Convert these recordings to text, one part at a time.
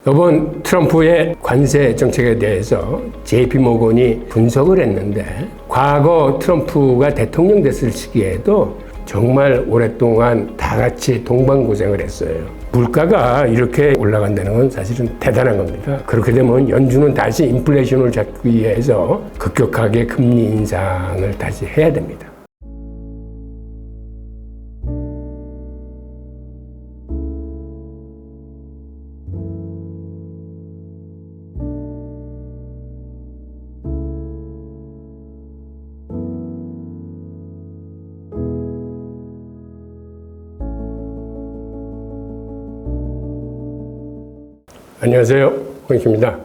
이번 트럼프의 관세 정책에 대해서 JP모건이 분석을 했는데, 과거 트럼프가 대통령 됐을 시기에도 정말 오랫동안 다 같이 동반고생을 했어요. 물가가 이렇게 올라간다는 건 사실은 대단한 겁니다. 그렇게 되면 연준은 다시 인플레이션을 잡기 위해서 급격하게 금리 인상을 다시 해야 됩니다. 안녕하세요, 홍익입니다.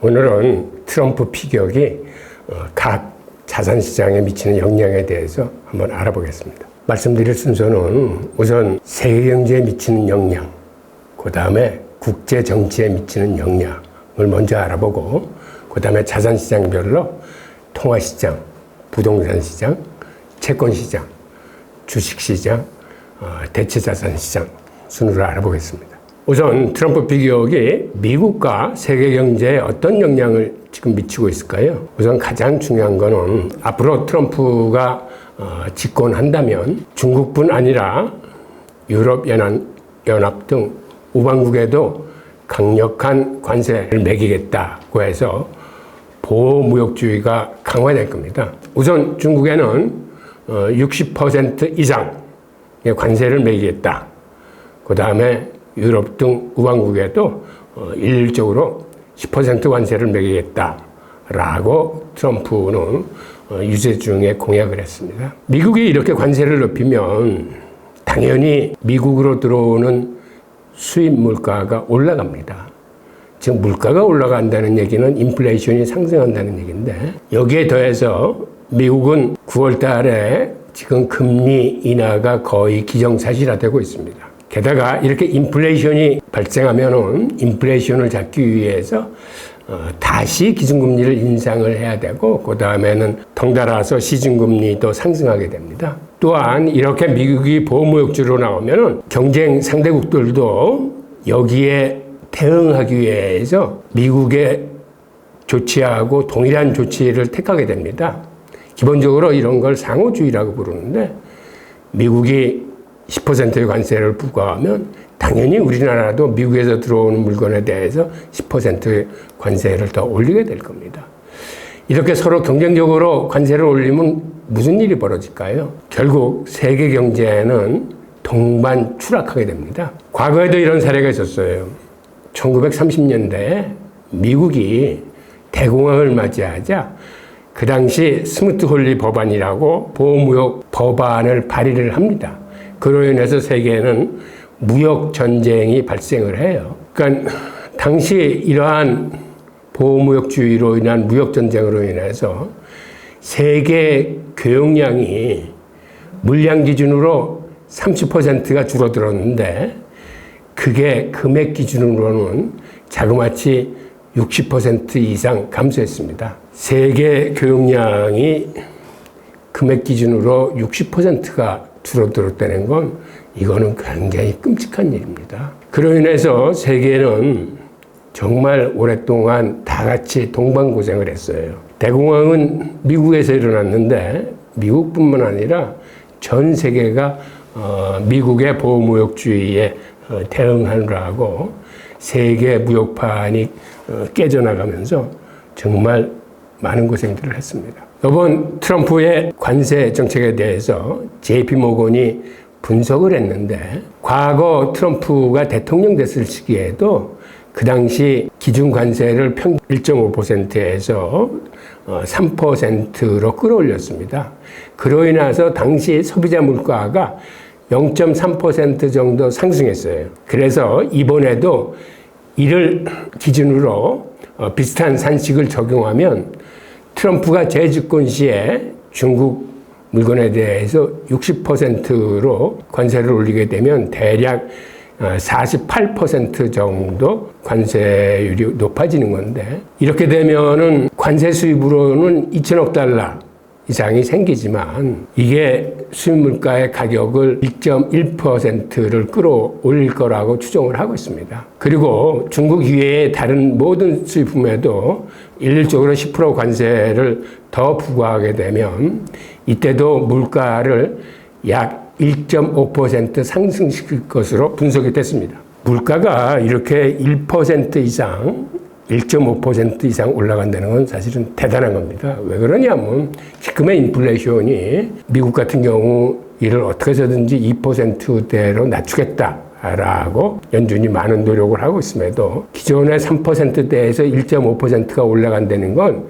오늘은 트럼프 피격이 각 자산시장에 미치는 영향에 대해서 한번 알아보겠습니다. 말씀드릴 순서는 우선 세계경제에 미치는 영향, 그 다음에 국제정치에 미치는 영향을 먼저 알아보고, 그 다음에 자산시장별로 통화시장, 부동산시장, 채권시장, 주식시장, 대체자산시장 순으로 알아보겠습니다. 우선 트럼프 피격이 미국과 세계 경제에 어떤 영향을 지금 미치고 있을까요? 우선 가장 중요한 거는 앞으로 트럼프가 집권한다면 중국뿐 아니라 유럽연합 등 우방국에도 강력한 관세를 매기겠다고 해서 보호무역주의가 강화될 겁니다. 우선 중국에는 60% 이상의 관세를 매기겠다. 그 다음에 유럽 등 우방국에도 일률적으로 10% 관세를 매기겠다라고 트럼프는 유세 중에 공약을 했습니다. 미국이 이렇게 관세를 높이면 당연히 미국으로 들어오는 수입 물가가 올라갑니다. 즉 물가가 올라간다는 얘기는 인플레이션이 상승한다는 얘기인데, 여기에 더해서 미국은 9월 달에 지금 금리 인하가 거의 기정사실화되고 있습니다. 게다가 이렇게 인플레이션이 발생하면은 인플레이션을 잡기 위해서 다시 기준금리를 인상을 해야 되고, 그 다음에는 덩달아서 시중금리도 상승하게 됩니다. 또한 이렇게 미국이 보호무역주로 나오면은 경쟁 상대국들도 여기에 대응하기 위해서 미국의 조치하고 동일한 조치를 택하게 됩니다. 기본적으로 이런 걸 상호주의라고 부르는데, 미국이 10%의 관세를 부과하면 당연히 우리나라도 미국에서 들어오는 물건에 대해서 10%의 관세를 더 올리게 될 겁니다. 이렇게 서로 경쟁적으로 관세를 올리면 무슨 일이 벌어질까요? 결국 세계 경제는 동반 추락하게 됩니다. 과거에도 이런 사례가 있었어요. 1930년대에 미국이 대공황을 맞이하자 그 당시 스무트-홀리 법안이라고 보호무역 법안을 발의를 합니다. 그로 인해서 세계에는 무역 전쟁이 발생을 해요. 그러니까 당시 이러한 보호무역주의로 인한 무역 전쟁으로 인해서 세계 교역량이 물량 기준으로 30%가 줄어들었는데, 그게 금액 기준으로는 자그마치 60% 이상 감소했습니다. 세계 교역량이 금액 기준으로 60%가 줄어들었다는 건 이거는 굉장히 끔찍한 일입니다. 그로 인해서 세계는 정말 오랫동안 다 같이 동반고생을 했어요. 대공황은 미국에서 일어났는데 미국뿐만 아니라 전 세계가 미국의 보호무역주의에 대응하느라고 세계 무역판이 깨져나가면서 정말 많은 고생들을 했습니다. 이번 트럼프의 관세 정책에 대해서 JP모건이 분석을 했는데, 과거 트럼프가 대통령 됐을 시기에도 그 당시 기준 관세를 평균 1.5%에서 3%로 끌어올렸습니다. 그로 인해서 당시 소비자 물가가 0.3% 정도 상승했어요. 그래서 이번에도 이를 기준으로 비슷한 산식을 적용하면 트럼프가 재집권 시에 중국 물건에 대해서 60%로 관세를 올리게 되면 대략 48% 정도 관세율이 높아지는 건데, 이렇게 되면은 관세 수입으로는 2천억 달러, 이상이 생기지만 이게 수입 물가의 가격을 1.1%를 끌어올릴 거라고 추정을 하고 있습니다. 그리고 중국 이외의 다른 모든 수입품에도 일률적으로 10% 관세를 더 부과하게 되면 이때도 물가를 약 1.5% 상승시킬 것으로 분석이 됐습니다. 물가가 이렇게 1% 이상 1.5% 이상 올라간다는 건 사실은 대단한 겁니다. 왜 그러냐면 지금의 인플레이션이 미국 같은 경우 이를 어떻게 해서든지 2%대로 낮추겠다라고 연준이 많은 노력을 하고 있음에도 기존의 3%대에서 1.5%가 올라간다는 건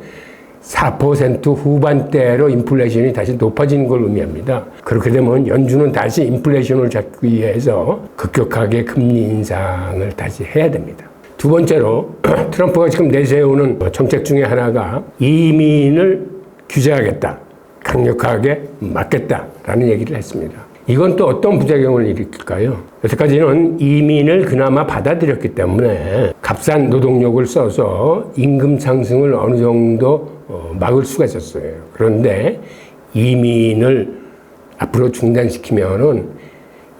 4% 후반대로 인플레이션이 다시 높아지는 걸 의미합니다. 그렇게 되면 연준은 다시 인플레이션을 잡기 위해서 급격하게 금리 인상을 다시 해야 됩니다. 두 번째로 트럼프가 지금 내세우는 정책 중에 하나가 이민을 규제하겠다, 강력하게 막겠다라는 얘기를 했습니다. 이건 또 어떤 부작용을 일으킬까요? 여태까지는 이민을 그나마 받아들였기 때문에 값싼 노동력을 써서 임금 상승을 어느 정도 막을 수가 있었어요. 그런데 이민을 앞으로 중단시키면은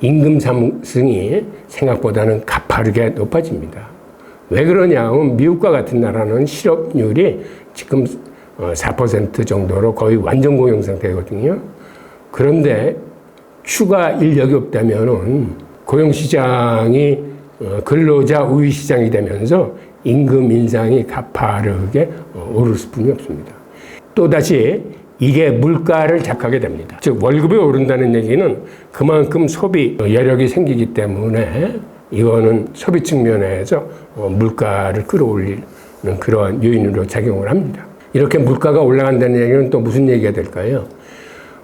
임금 상승이 생각보다는 가파르게 높아집니다. 왜 그러냐면 미국과 같은 나라는 실업률이 지금 4% 정도로 거의 완전 고용 상태거든요. 그런데 추가 인력이 없다면은 고용시장이 근로자 우위 시장이 되면서 임금 인상이 가파르게 오를 수뿐이 없습니다. 또다시 이게 물가를 잡하게 됩니다. 즉 월급이 오른다는 얘기는 그만큼 소비 여력이 생기기 때문에 이거는 소비 측면에서 물가를 끌어올리는 그러한 요인으로 작용을 합니다. 이렇게 물가가 올라간다는 얘기는 또 무슨 얘기가 될까요?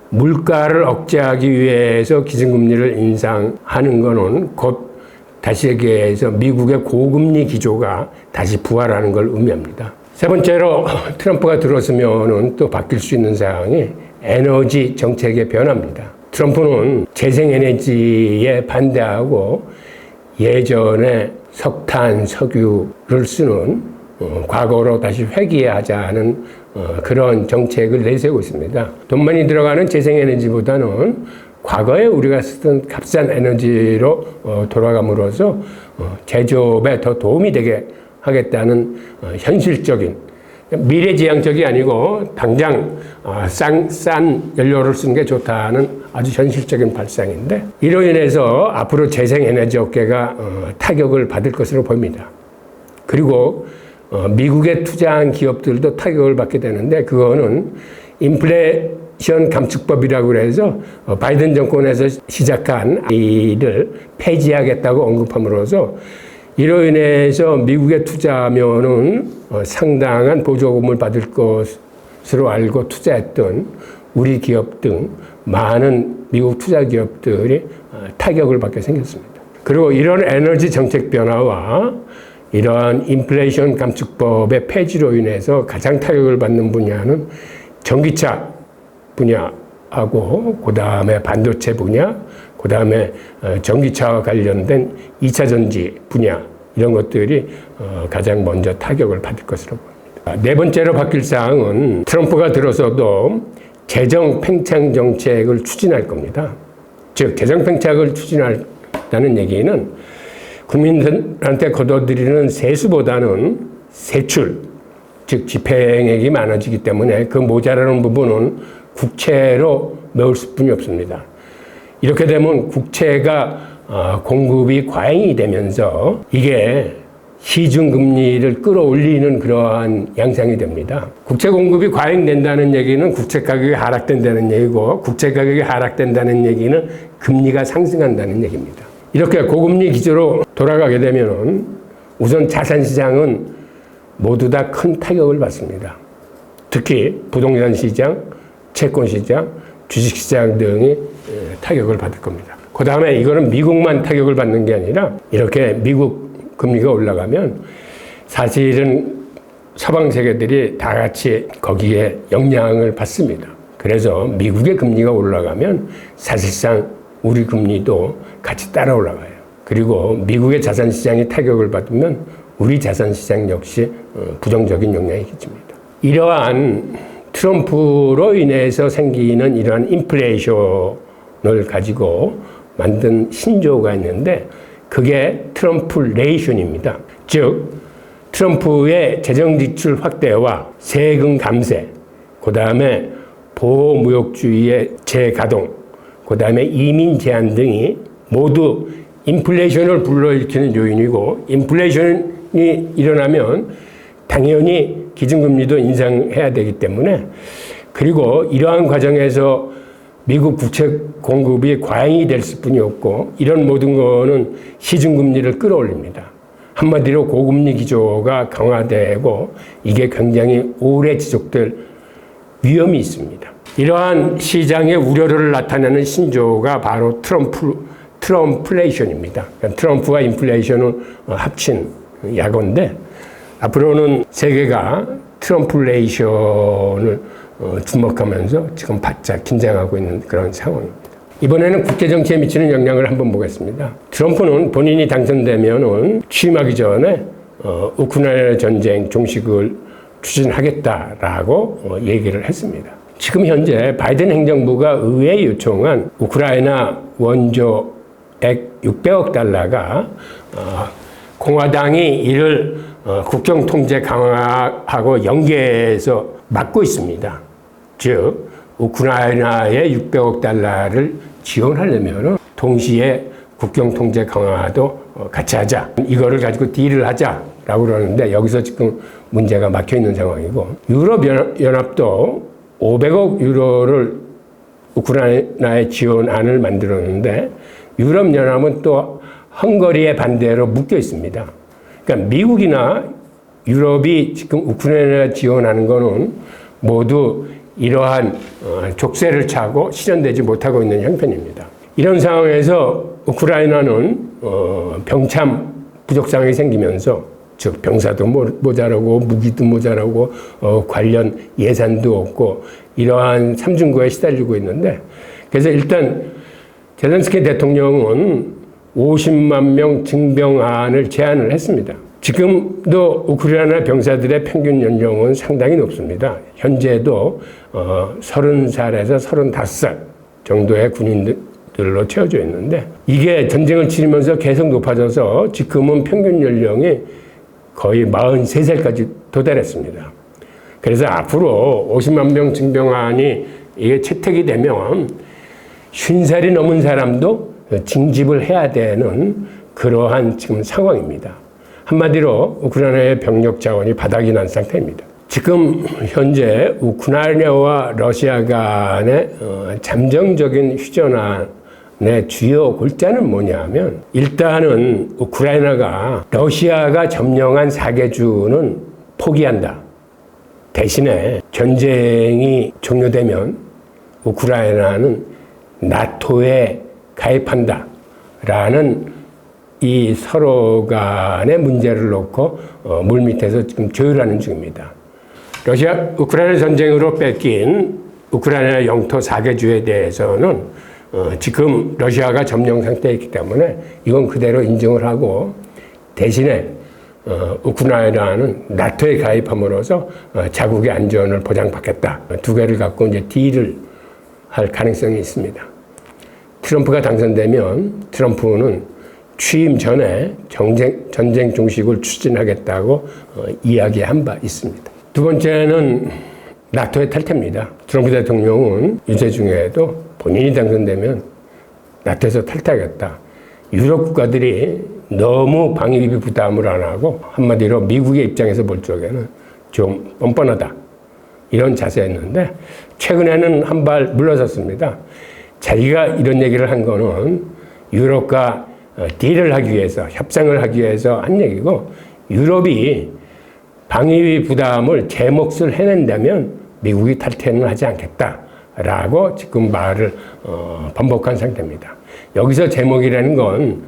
물가를 억제하기 위해서 기준금리를 인상하는 거는 곧 다시 얘기해서 미국의 고금리 기조가 다시 부활하는 걸 의미합니다. 세 번째로 트럼프가 들어서면은 또 바뀔 수 있는 사항이 에너지 정책의 변화입니다. 트럼프는 재생에너지에 반대하고 예전에 석탄, 석유를 쓰는 과거로 다시 회귀하자는 그런 정책을 내세우고 있습니다. 돈 많이 들어가는 재생에너지보다는 과거에 우리가 쓰던 값싼 에너지로 돌아감으로써 제조업에 더 도움이 되게 하겠다는 현실적인 미래지향적이 아니고 당장 싼 연료를 쓰는 게 좋다는 아주 현실적인 발상인데 이로 인해서 앞으로 재생에너지 업계가 타격을 받을 것으로 보입니다. 그리고 미국에 투자한 기업들도 타격을 받게 되는데 그거는 인플레이션 감축법이라고 해서 바이든 정권에서 시작한 이를 폐지하겠다고 언급함으로써 이로 인해서 미국에 투자하면은 상당한 보조금을 받을 것으로 알고 투자했던 우리 기업 등 많은 미국 투자 기업들이 타격을 받게 생겼습니다. 그리고 이런 에너지 정책 변화와 이러한 인플레이션 감축법의 폐지로 인해서 가장 타격을 받는 분야는 전기차 분야하고 그다음에 반도체 분야, 그다음에 전기차와 관련된 2차 전지 분야 이런 것들이 가장 먼저 타격을 받을 것으로 보입니다. 네 번째로 바뀔 사항은 트럼프가 들어서도 재정 팽창 정책을 추진할 겁니다. 즉 재정 팽창을 추진한다는 얘기는 국민들한테 걷어들이는 세수보다는 세출, 즉 집행액이 많아지기 때문에 그 모자라는 부분은 국채로 메울 수뿐이 없습니다. 이렇게 되면 국채가 공급이 과잉이 되면서 이게 시중금리를 끌어올리는 그러한 양상이 됩니다. 국채 공급이 과잉된다는 얘기는 국채 가격이 하락된다는 얘기고 국채 가격이 하락된다는 얘기는 금리가 상승한다는 얘기입니다. 이렇게 고금리 기조로 돌아가게 되면 우선 자산시장은 모두 다 큰 타격을 받습니다. 특히 부동산 시장, 채권 시장, 주식 시장 등이 타격을 받을 겁니다. 그 다음에 이거는 미국만 타격을 받는 게 아니라 이렇게 미국 금리가 올라가면 사실은 서방 세계들이 다 같이 거기에 영향을 받습니다. 그래서 미국의 금리가 올라가면 사실상 우리 금리도 같이 따라 올라가요. 그리고 미국의 자산시장이 타격을 받으면 우리 자산시장 역시 부정적인 영향이 끼칩니다. 이러한 트럼프로 인해서 생기는 이러한 인플레이션을 가지고 만든 신조어가 있는데 그게 트럼플레이션입니다. 즉 트럼프의 재정지출 확대와 세금 감세, 그 다음에 보호무역주의의 재가동, 그 다음에 이민 제한 등이 모두 인플레이션을 불러일으키는 요인이고, 인플레이션이 일어나면 당연히 기준금리도 인상해야 되기 때문에, 그리고 이러한 과정에서 미국 국채 공급이 과잉이 될 수뿐이 없고, 이런 모든 거는 시중금리를 끌어올립니다. 한마디로 고금리 기조가 강화되고 이게 굉장히 오래 지속될 위험이 있습니다. 이러한 시장의 우려를 나타내는 신조어가 바로 트럼플레이션입니다. 트럼프와 인플레이션을 합친 약어인데 앞으로는 세계가 트럼플레이션을 주목하면서 지금 바짝 긴장하고 있는 그런 상황입니다. 이번에는 국제정치에 미치는 영향을 한번 보겠습니다. 트럼프는 본인이 당선되면 취임하기 전에 우크라이나 전쟁 종식을 추진하겠다라고 얘기를 했습니다. 지금 현재 바이든 행정부가 의회에 요청한 우크라이나 원조액 600억 달러가 공화당이 이를 국경 통제 강화하고 연계해서 막고 있습니다. 즉 우크라이나에 600억 달러를 지원하려면 동시에 국경 통제 강화도 같이 하자. 이거를 가지고 딜을 하자라고 그러는데 여기서 지금 문제가 막혀 있는 상황이고, 유럽연합도 500억 유로를 우크라이나에 지원안을 만들었는데 유럽연합은 또 헝가리의 반대로 묶여 있습니다. 그러니까 미국이나 유럽이 지금 우크라이나 지원하는 거는 모두 이러한 족쇄를 차고 실현되지 못하고 있는 형편입니다. 이런 상황에서 우크라이나는 병참 부족 상황이 생기면서, 즉 병사도 모자라고 무기도 모자라고 관련 예산도 없고 이러한 삼중고에 시달리고 있는데, 그래서 일단 젤렌스키 대통령은 50만 명 증병안을 제안을 했습니다. 지금도 우크라이나 병사들의 평균 연령은 상당히 높습니다. 현재도 30살에서 35살 정도의 군인들로 채워져 있는데, 이게 전쟁을 치르면서 계속 높아져서 지금은 평균 연령이 거의 43살까지 도달했습니다. 그래서 앞으로 50만 명 증병안이 이게 채택이 되면 50살이 넘은 사람도 징집을 해야 되는 그러한 지금 상황입니다. 한마디로 우크라이나의 병력 자원이 바닥이 난 상태입니다. 지금 현재 우크라이나와 러시아 간의 잠정적인 휴전안의 주요 골자는 뭐냐면, 일단은 우크라이나가 러시아가 점령한 사계주는 포기한다. 대신에 전쟁이 종료되면 우크라이나는 나토에 가입한다. 라는 이 서로 간의 문제를 놓고 물밑에서 지금 조율하는 중입니다. 우크라이나 전쟁으로 뺏긴 우크라이나 영토 4개주에 대해서는 지금 러시아가 점령 상태에 있기 때문에 이건 그대로 인정을 하고, 대신에 우크라이나는 나토에 가입함으로써 자국의 안전을 보장받겠다. 두 개를 갖고 이제 딜을 할 가능성이 있습니다. 트럼프가 당선되면 트럼프는 취임 전에 전쟁 종식을 추진하겠다고 이야기한 바 있습니다. 두 번째는 나토의 탈퇴입니다. 트럼프 대통령은 유세 중에도 본인이 당선되면 나토에서 탈퇴하겠다. 유럽 국가들이 너무 방위비 부담을 안 하고, 한마디로 미국의 입장에서 볼 적에는 좀 뻔뻔하다. 이런 자세였는데 최근에는 한 발 물러섰습니다. 자기가 이런 얘기를 한 거는 유럽과 딜을 하기 위해서, 협상을 하기 위해서 한 얘기고, 유럽이 방위비 부담을 제 몫을 해낸다면 미국이 탈퇴는 하지 않겠다라고 지금 말을 번복한 상태입니다. 여기서 제목이라는 건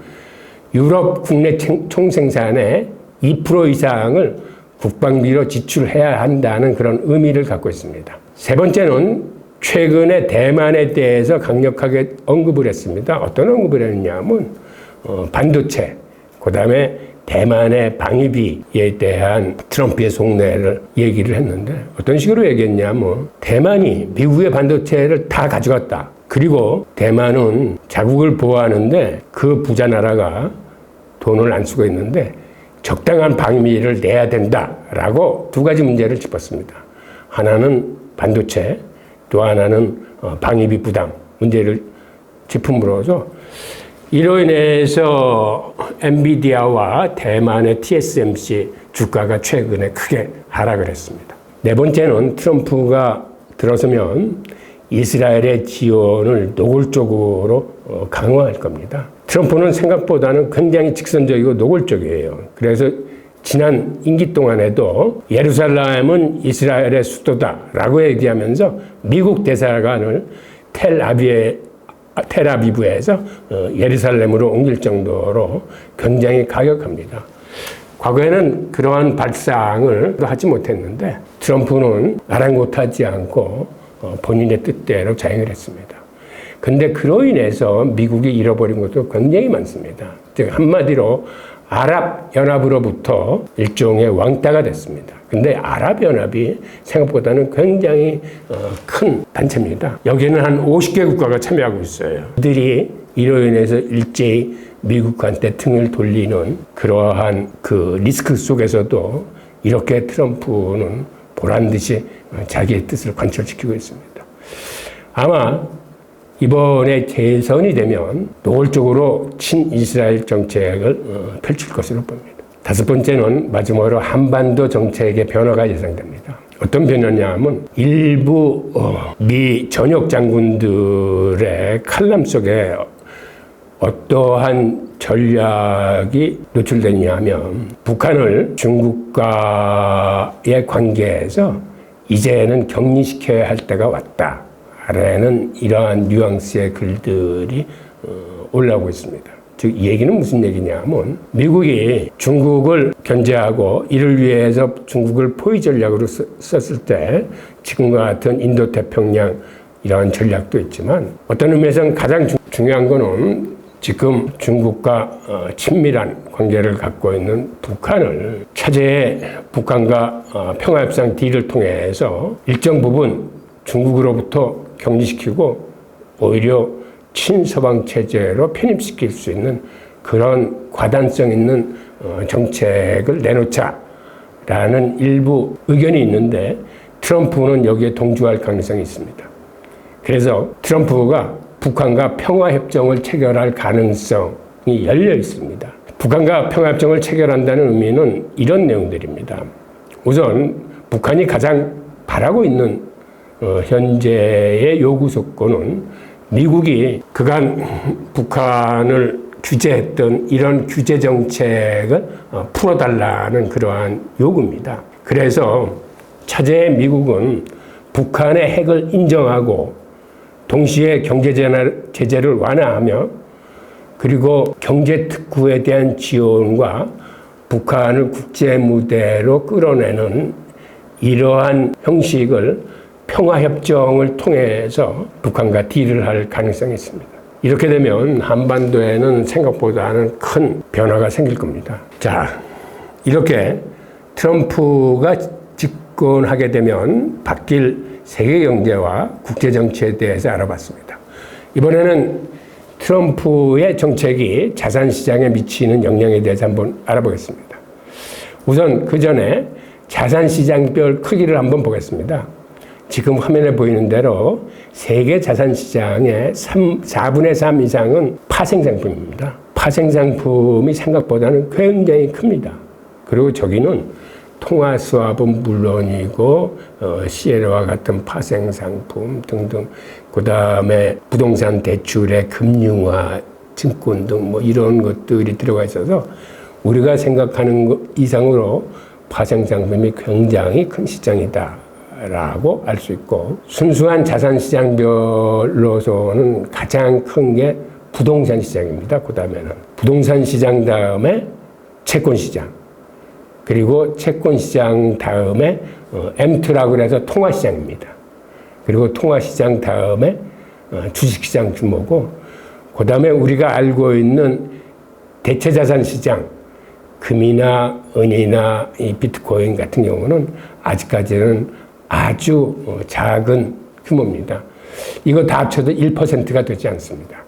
유럽 국내 총생산의 2% 이상을 국방비로 지출해야 한다는 그런 의미를 갖고 있습니다. 세 번째는 최근에 대만에 대해서 강력하게 언급을 했습니다. 어떤 언급을 했냐면 반도체, 그 다음에 대만의 방위비에 대한 트럼프의 속내를 얘기를 했는데 어떤 식으로 얘기했냐면 대만이 미국의 반도체를 다 가져갔다. 그리고 대만은 자국을 보호하는데 그 부자 나라가 돈을 안 쓰고 있는데 적당한 방위비를 내야 된다라고 두 가지 문제를 짚었습니다. 하나는 반도체, 또 하나는 방위비 부담 문제를 짚음으로써 이로 인해서 엔비디아와 대만의 TSMC 주가가 최근에 크게 하락을 했습니다. 네 번째는 트럼프가 들어서면 이스라엘의 지원을 노골적으로 강화할 겁니다. 트럼프는 생각보다는 굉장히 직선적이고 노골적이에요. 그래서 지난 임기 동안에도 예루살렘은 이스라엘의 수도다라고 얘기하면서 미국 대사관을 텔아비브에서 예루살렘으로 옮길 정도로 굉장히 가격합니다. 과거에는 그러한 발상을 하지 못했는데 트럼프는 아랑곳하지 않고 본인의 뜻대로 자행을 했습니다. 근데 그로 인해서 미국이 잃어버린 것도 굉장히 많습니다. 즉 한마디로 아랍연합으로부터 일종의 왕따가 됐습니다. 근데 아랍연합이 생각보다는 굉장히 큰 단체입니다. 여기에는 한 50개 국가가 참여하고 있어요. 그들이 이로 인해서 일제히 미국한테 등을 돌리는 그러한 그 리스크 속에서도 이렇게 트럼프는 보란듯이 자기의 뜻을 관철시키고 있습니다. 아마 이번에 재선이 되면 노골적으로 친이스라엘 정책을 펼칠 것으로 봅니다. 다섯 번째는 마지막으로 한반도 정책의 변화가 예상됩니다. 어떤 변화냐면 일부 미 전역 장군들의 칼럼 속에 어떠한 전략이 노출되냐 하면 북한을 중국과의 관계에서 이제는 격리시켜야 할 때가 왔다 라는 이러한 뉘앙스의 글들이 올라오고 있습니다. 즉 이 얘기는 무슨 얘기냐면 미국이 중국을 견제하고 이를 위해서 중국을 포위 전략으로 썼을 때 지금과 같은 인도태평양 이러한 전략도 있지만 어떤 의미에서는 가장 중요한 거는 지금 중국과 친밀한 관계를 갖고 있는 북한을 차제에 북한과 평화협상 딜을 통해서 일정 부분 중국으로부터 격리시키고 오히려 친서방 체제로 편입시킬 수 있는 그런 과단성 있는 정책을 내놓자라는 일부 의견이 있는데 트럼프는 여기에 동조할 가능성이 있습니다. 그래서 트럼프가 북한과 평화협정을 체결할 가능성이 열려 있습니다. 북한과 평화협정을 체결한다는 의미는 이런 내용들입니다. 우선 북한이 가장 바라고 있는 현재의 요구 조건은 미국이 그간 북한을 규제했던 이런 규제 정책을 풀어달라는 그러한 요구입니다. 그래서 차제의 미국은 북한의 핵을 인정하고 동시에 경제 제재를 완화하며 그리고 경제 특구에 대한 지원과 북한을 국제 무대로 끌어내는 이러한 형식을 평화협정을 통해서 북한과 딜을 할 가능성이 있습니다. 이렇게 되면 한반도에는 생각보다는 큰 변화가 생길 겁니다. 자, 이렇게 트럼프가 집권하게 되면 바뀔 세계 경제와 국제 정치에 대해서 알아봤습니다. 이번에는 트럼프의 정책이 자산 시장에 미치는 영향에 대해서 한번 알아보겠습니다. 우선 그 전에 자산 시장별 크기를 한번 보겠습니다. 지금 화면에 보이는 대로 세계 자산 시장의 4분의 3 이상은 파생상품입니다. 파생상품이 생각보다는 굉장히 큽니다. 그리고 저기는 통화수합은 물론이고 시에르와 같은 파생상품 등등 그 다음에 부동산 대출의 금융화, 증권 등 뭐 이런 것들이 들어가 있어서 우리가 생각하는 것 이상으로 파생상품이 굉장히 큰 시장이다 라고 알 수 있고 순수한 자산 시장별로서는 가장 큰 게 부동산 시장입니다. 그 다음에는 부동산 시장 다음에 채권 시장 그리고 채권 시장 다음에 M2라고 해서 통화 시장입니다. 그리고 통화 시장 다음에 주식 시장 규모고 그 다음에 우리가 알고 있는 대체 자산 시장 금이나 은이나 이 비트코인 같은 경우는 아직까지는 아주 작은 규모입니다. 이거 다 합쳐도 1%가 되지 않습니다.